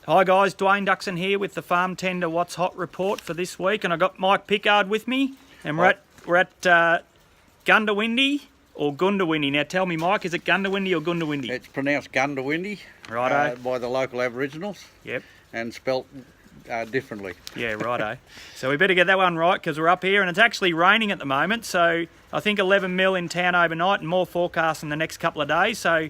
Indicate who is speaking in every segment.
Speaker 1: Hi guys, Dwayne Duxon here with the Farm Tender What's Hot report for this week, and I've got Mike Pickard with me, and we're at Goondiwindi or Goondiwindi. Now tell me, Mike, is it Goondiwindi or Goondiwindi?
Speaker 2: It's pronounced Goondiwindi by the local Aboriginals.
Speaker 1: Yep.
Speaker 2: And spelt differently.
Speaker 1: Yeah, righto. So we better get that one right because we're up here and it's actually raining at the moment. So I think 11 mil in town overnight and more forecast in the next couple of days. So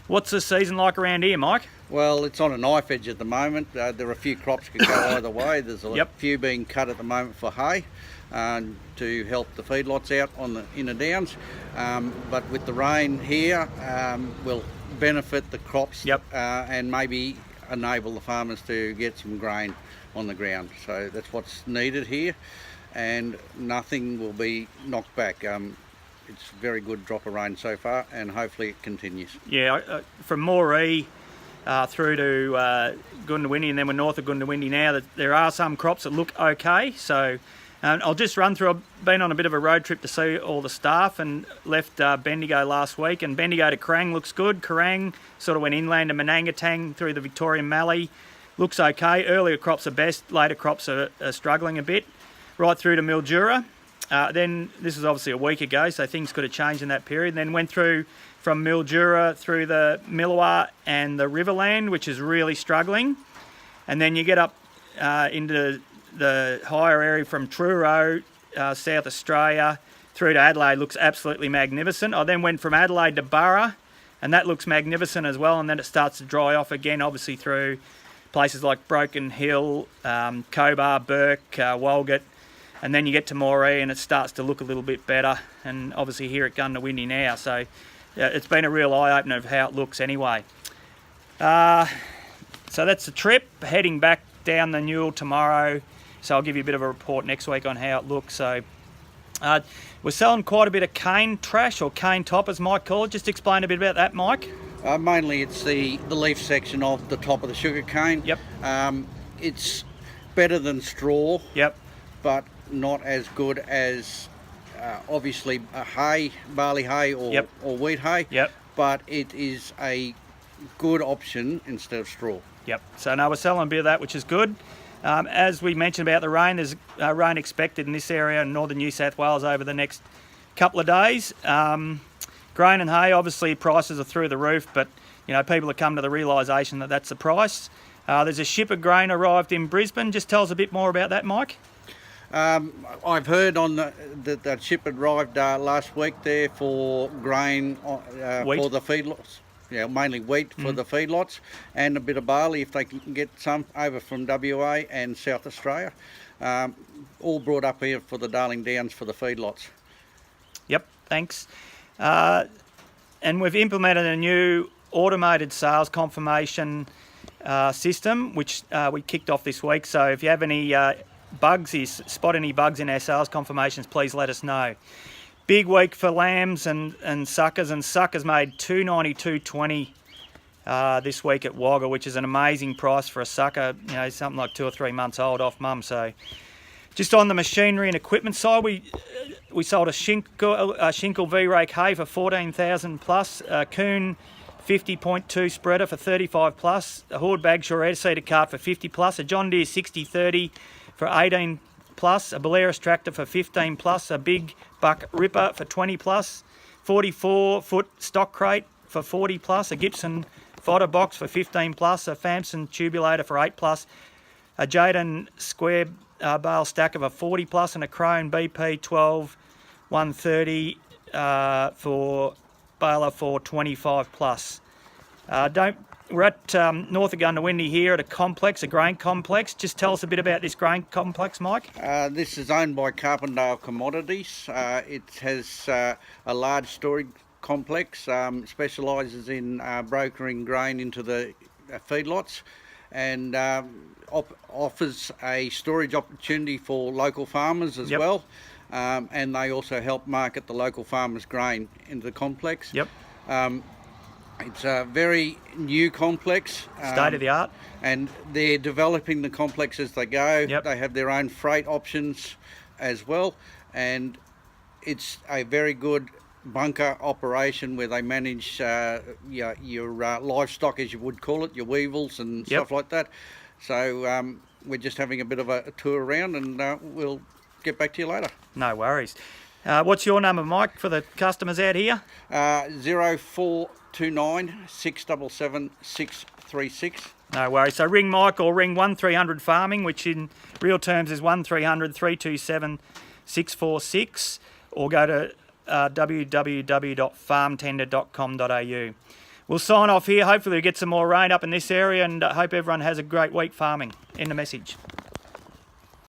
Speaker 1: what's the season like around here, Mike?
Speaker 2: Well, it's on a knife edge at the moment. There are a few crops could go either way. There's a few being cut at the moment for hay to help the feedlots out on the inner downs. But with the rain here, will benefit the crops and maybe enable the farmers to get some grain on the ground. So that's what's needed here, and nothing will be knocked back. It's a very good drop of rain so far, and hopefully it continues.
Speaker 1: Yeah, from Moree through to Goondiwindi, and then we're north of Goondiwindi now. There are some crops that look okay. So I'll just run through. I've been on a bit of a road trip to see all the staff and left Bendigo last week. And Bendigo to Kerang looks good. Kerang sort of went inland to Manangatang through the Victorian Mallee. Looks okay. Earlier crops are best. Later crops are struggling a bit. Right through to Mildura. Then this is obviously a week ago, so things could have changed in that period. Then went through from Mildura through the Milawa and the Riverland, which is really struggling. And then you get up into the higher area from Truro, South Australia, through to Adelaide. Looks absolutely magnificent. I then went from Adelaide to Burra, and that looks magnificent as well. And then it starts to dry off again, obviously through places like Broken Hill, Cobar, Burke, Walgett. And then you get to Moree and it starts to look a little bit better. And obviously here at Goondiwindi now. So it's been a real eye-opener of how it looks anyway. So that's the trip. Heading back down the Newell tomorrow. So I'll give you a bit of a report next week on how it looks. So we're selling quite a bit of cane trash, or cane top as Mike called it. Just explain a bit about that, Mike.
Speaker 2: Mainly it's the leaf section of the top of the sugar cane.
Speaker 1: Yep.
Speaker 2: It's better than straw.
Speaker 1: Yep.
Speaker 2: But not as good as obviously hay, barley hay or wheat hay.
Speaker 1: Yep.
Speaker 2: But it is a good option instead of straw.
Speaker 1: Yep. So now we're selling a bit of that, which is good. As we mentioned about the rain, there's rain expected in this area in northern New South Wales over the next couple of days. Grain and hay, obviously prices are through the roof, but you know people have come to the realisation that that's the price. There's a ship of grain arrived in Brisbane. Just tell us a bit more about that, Mike.
Speaker 2: I've heard on that ship arrived last week there for grain for the feedlots. Yeah, mainly wheat for the feedlots, and a bit of barley if they can get some over from WA and South Australia. All brought up here for the Darling Downs for the feedlots.
Speaker 1: Yep, thanks. And we've implemented a new automated sales confirmation system, which we kicked off this week. So if you have any spot any bugs in our sales confirmations, please let us know. Big week for lambs and suckers, and suckers made $292.20 this week at Wagga, which is an amazing price for a sucker, you know, something like 2 or 3 months old off mum. So just on the machinery and equipment side, we sold a Schinkel V-Rake hay for 14,000 plus, a Kuhn 50.2 spreader for 35 plus, a Horde Bagshaw air-seeder cart for 50 plus, a John Deere 6030 for 18 plus, a Balearis tractor for 15 plus, a big buck ripper for 20 plus, 44-foot stock crate for 40 plus, a Gibson fodder box for 15 plus, a Famson tubulator for 8 plus, a Jayden square bale stacker for 40 plus, and a Crone BP 12 130 for baler for 25 plus. We're at north of Goondiwindi here at a complex, a grain complex. Just tell us a bit about this grain complex, Mike.
Speaker 2: This is owned by Carpendale Commodities. It has a large storage complex, specialises in brokering grain into the feedlots, and offers a storage opportunity for local farmers as well. And they also help market the local farmers' grain into the complex.
Speaker 1: Yep.
Speaker 2: It's a very new complex.
Speaker 1: State of the art.
Speaker 2: And they're developing the complex as they go.
Speaker 1: Yep.
Speaker 2: They have their own freight options as well. And it's a very good bunker operation where they manage your livestock, as you would call it, your weevils and stuff like that. So we're just having a bit of a tour around, and we'll get back to you later.
Speaker 1: No worries. What's your number, Mike, for the customers out here?
Speaker 2: 0429 677 636.
Speaker 1: No worries. So ring Mike or ring 1300 Farming, which in real terms is 1300 327 646, or go to www.farmtender.com.au. We'll sign off here. Hopefully we get some more rain up in this area, and hope everyone has a great week farming. End the message.